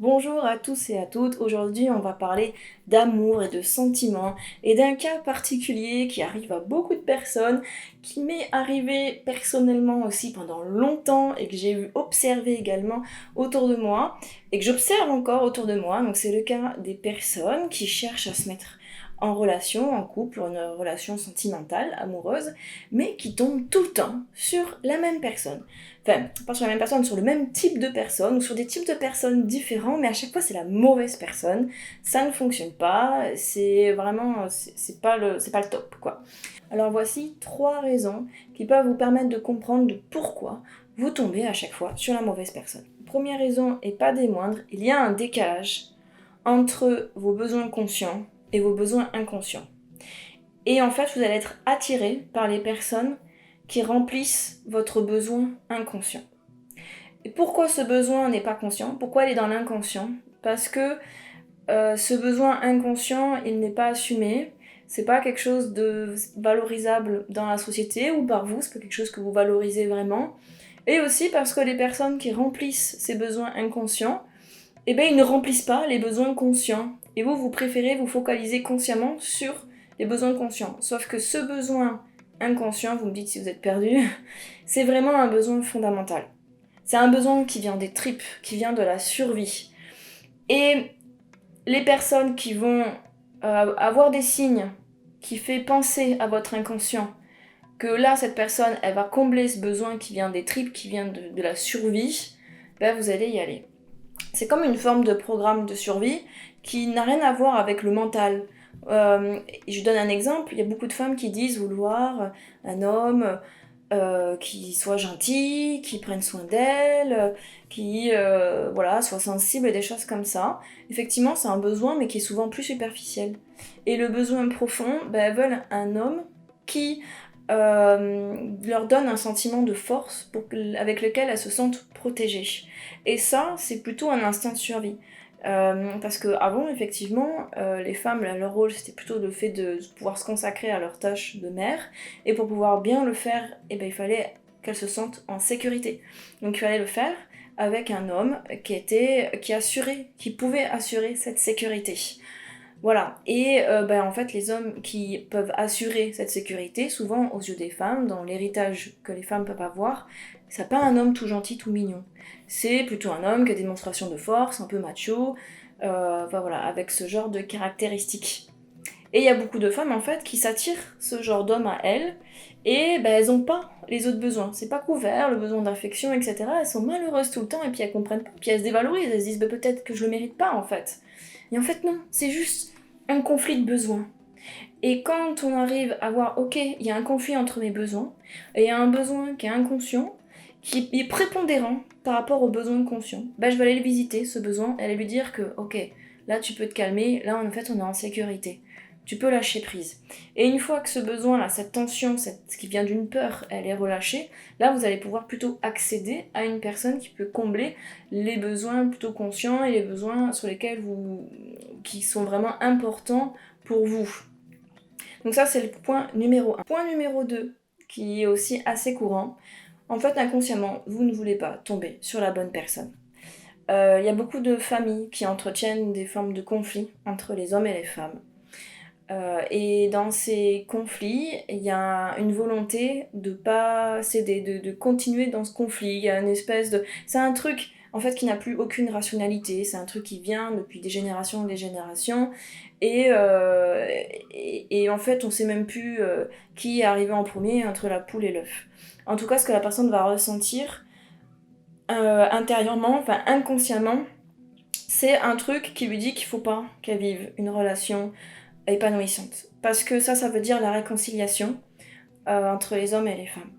Bonjour à tous et à toutes, aujourd'hui on va parler d'amour et de sentiments et d'un cas particulier qui arrive à beaucoup de personnes, qui m'est arrivé personnellement aussi pendant longtemps et que j'ai vu observer également autour de moi et que j'observe encore autour de moi. Donc c'est le cas des personnes qui cherchent à se mettre en relation, en couple, une relation sentimentale, amoureuse, mais qui tombent tout le temps sur la même personne. Enfin, pas sur la même personne, sur le même type de personne, ou sur des types de personnes différents, mais à chaque fois c'est la mauvaise personne, ça ne fonctionne pas, c'est vraiment, c'est pas le top, quoi. Alors voici 3 raisons qui peuvent vous permettre de comprendre de pourquoi vous tombez à chaque fois sur la mauvaise personne. Première raison, et pas des moindres, il y a un décalage entre vos besoins conscients et vos besoins inconscients. Et en fait, vous allez être attiré par les personnes qui remplissent votre besoin inconscient. Et pourquoi ce besoin n'est pas conscient? Pourquoi il est dans l'inconscient? Parce que ce besoin inconscient, il n'est pas assumé. C'est pas quelque chose de valorisable dans la société ou par vous, c'est pas quelque chose que vous valorisez vraiment. Et aussi parce que les personnes qui remplissent ces besoins inconscients, eh bien, ils ne remplissent pas les besoins conscients. Et vous, vous préférez vous focaliser consciemment sur les besoins conscients. Sauf que ce besoin inconscient, vous me dites si vous êtes perdu, c'est vraiment un besoin fondamental. C'est un besoin qui vient des tripes, qui vient de la survie. Et les personnes qui vont avoir des signes qui fait penser à votre inconscient que là, cette personne, elle va combler ce besoin qui vient des tripes, qui vient de la survie, ben vous allez y aller. C'est comme une forme de programme de survie qui n'a rien à voir avec le mental. Je donne un exemple, il y a beaucoup de femmes qui disent vouloir un homme qui soit gentil, qui prenne soin d'elle, qui voilà, soit sensible, des choses comme ça. Effectivement, c'est un besoin, mais qui est souvent plus superficiel. Et le besoin profond, ben, elles veulent un homme qui leur donne un sentiment de force avec lequel elles se sentent protégées. Et ça, c'est plutôt un instinct de survie. Parce qu'avant, effectivement, les femmes, leur rôle, c'était plutôt le fait de pouvoir se consacrer à leur tâche de mère, et pour pouvoir bien le faire, eh ben, il fallait qu'elles se sentent en sécurité. Donc il fallait le faire avec un homme qui pouvait assurer cette sécurité. Voilà, et ben, en fait les hommes qui peuvent assurer cette sécurité, souvent aux yeux des femmes, dans l'héritage que les femmes peuvent avoir, c'est pas un homme tout gentil, tout mignon. C'est plutôt un homme qui a des démonstrations de force, un peu macho, enfin voilà, avec ce genre de caractéristiques. Et il y a beaucoup de femmes en fait qui s'attirent ce genre d'homme à elles, et ben, elles ont pas les autres besoins. C'est pas couvert, le besoin d'affection, etc. Elles sont malheureuses tout le temps et puis elles comprennent pas, puis elles se dévalorisent, elles se disent ben, peut-être que je le mérite pas en fait. Et en fait non, c'est juste un conflit de besoins. Et quand on arrive à voir, ok, il y a un conflit entre mes besoins, et il y a un besoin qui est inconscient, qui est prépondérant par rapport au besoin conscient, ben je vais aller le visiter, ce besoin, et aller lui dire que, ok, là tu peux te calmer, là en fait on est en sécurité. Tu peux lâcher prise. Et une fois que ce besoin-là, cette tension, ce qui vient d'une peur, elle est relâchée, là vous allez pouvoir plutôt accéder à une personne qui peut combler les besoins plutôt conscients et les besoins sur lesquels qui sont vraiment importants pour vous. Donc ça c'est le point numéro 1. Point numéro 2, qui est aussi assez courant, en fait inconsciemment, vous ne voulez pas tomber sur la bonne personne. Il y a beaucoup de familles qui entretiennent des formes de conflits entre les hommes et les femmes. Et dans ces conflits, il y a une volonté de pas céder, de continuer dans ce conflit. Il y a une espèce de... C'est un truc, en fait, qui n'a plus aucune rationalité. C'est un truc qui vient depuis des générations et des générations. Et en fait, on sait même plus qui est arrivé en premier entre la poule et l'œuf. En tout cas, ce que la personne va ressentir intérieurement, enfin inconsciemment, c'est un truc qui lui dit qu'il faut pas qu'elle vive une relation épanouissante. Parce que ça veut dire la réconciliation entre les hommes et les femmes.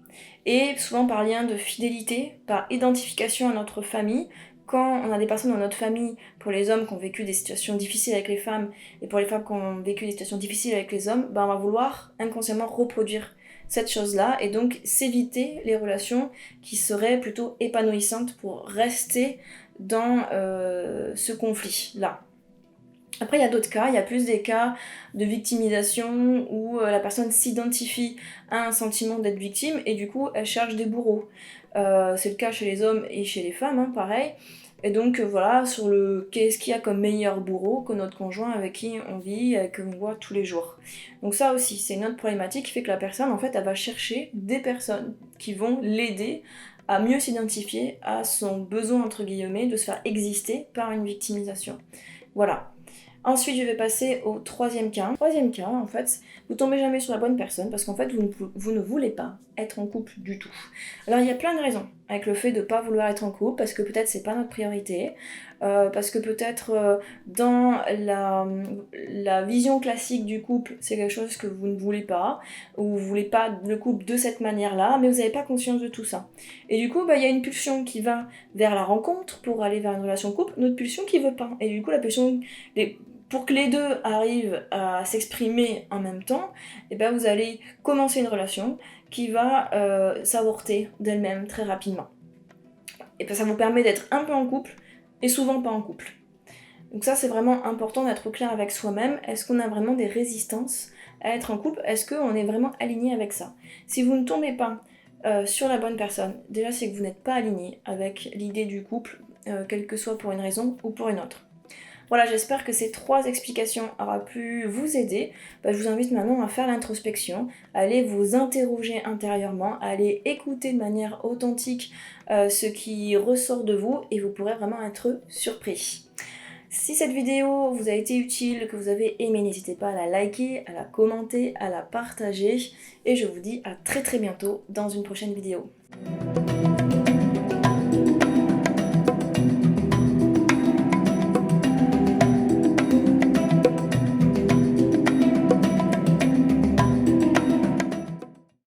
Et souvent par lien de fidélité, par identification à notre famille, quand on a des personnes dans notre famille, pour les hommes qui ont vécu des situations difficiles avec les femmes, et pour les femmes qui ont vécu des situations difficiles avec les hommes, ben on va vouloir inconsciemment reproduire cette chose-là, et donc s'éviter les relations qui seraient plutôt épanouissantes pour rester dans ce conflit-là. Après, il y a d'autres cas, il y a plus des cas de victimisation où la personne s'identifie à un sentiment d'être victime et du coup, elle cherche des bourreaux. C'est le cas chez les hommes et chez les femmes, hein, pareil. Et donc voilà, sur le qu'est-ce qu'il y a comme meilleur bourreau que notre conjoint avec qui on vit, que l'on voit tous les jours. Donc ça aussi, c'est une autre problématique qui fait que la personne, en fait, elle va chercher des personnes qui vont l'aider à mieux s'identifier à son besoin, entre guillemets, de se faire exister par une victimisation. Voilà. Ensuite, je vais passer au troisième cas. Troisième cas, en fait, vous tombez jamais sur la bonne personne parce qu'en fait, vous ne voulez pas être en couple du tout. Alors, il y a plein de raisons avec le fait de ne pas vouloir être en couple, parce que peut-être c'est pas notre priorité, parce que peut-être dans la vision classique du couple, c'est quelque chose que vous ne voulez pas, ou vous voulez pas le couple de cette manière-là, mais vous n'avez pas conscience de tout ça. Et du coup, il y a une pulsion qui va vers la rencontre pour aller vers une relation couple, une autre pulsion qui veut pas. Et du coup, la pulsion... Pour que les deux arrivent à s'exprimer en même temps, et ben vous allez commencer une relation qui va s'avorter d'elle-même très rapidement. Et ben ça vous permet d'être un peu en couple et souvent pas en couple. Donc ça c'est vraiment important d'être au clair avec soi-même. Est-ce qu'on a vraiment des résistances à être en couple? Est-ce qu'on est vraiment aligné avec ça? Si vous ne tombez pas sur la bonne personne, déjà c'est que vous n'êtes pas aligné avec l'idée du couple, quelle que soit pour une raison ou pour une autre. Voilà, j'espère que ces 3 explications auront pu vous aider. Je vous invite maintenant à faire l'introspection, à aller vous interroger intérieurement, à aller écouter de manière authentique ce qui ressort de vous et vous pourrez vraiment être surpris. Si cette vidéo vous a été utile, que vous avez aimé, n'hésitez pas à la liker, à la commenter, à la partager et je vous dis à très bientôt dans une prochaine vidéo.